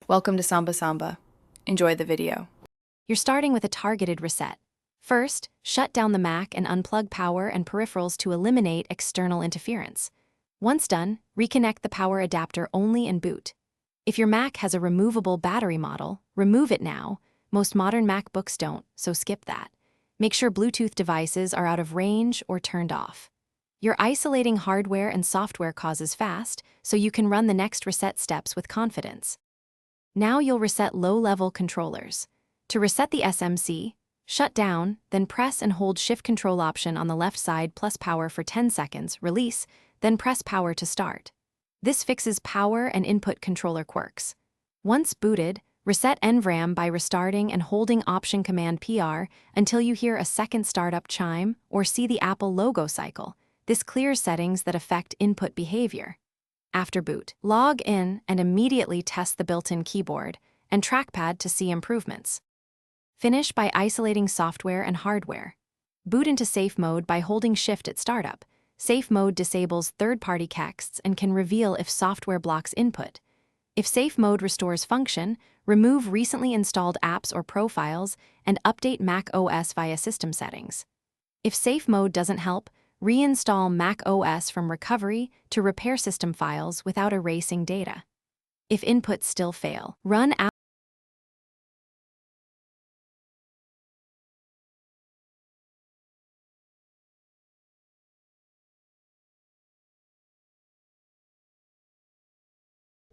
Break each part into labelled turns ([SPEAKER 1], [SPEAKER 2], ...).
[SPEAKER 1] Welcome to Samba Samba. Enjoy the video.
[SPEAKER 2] You're starting with a targeted reset. First, shut down the Mac and unplug power and peripherals to eliminate external interference. Once done, reconnect the power adapter only and boot. If your Mac has a removable battery model, remove it now. Most modern MacBooks don't, so skip that. Make sure Bluetooth devices are out of range or turned off. You're isolating hardware and software causes fast, so you can run the next reset steps with confidence. Now you'll reset low-level controllers. To reset the SMC, shut down, then press and hold Shift Control option on the left side plus power for 10 seconds, release, then press power to start. This fixes power and input controller quirks. Once booted, reset NVRAM by restarting and holding Option Command PR until you hear a second startup chime or see the Apple logo cycle. This clears settings that affect input behavior. After boot, log in and immediately test the built-in keyboard and trackpad to see improvements. Finish by isolating software and hardware. Boot into safe mode by holding Shift at startup. Safe mode disables third-party texts and can reveal if software blocks input. If safe mode restores function, remove recently installed apps or profiles and update Mac OS via system settings. If safe mode doesn't help, reinstall Mac OS from recovery to repair system files without erasing data. If inputs still fail, run out.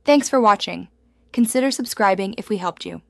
[SPEAKER 3] Thanks for watching. Consider subscribing if we helped you.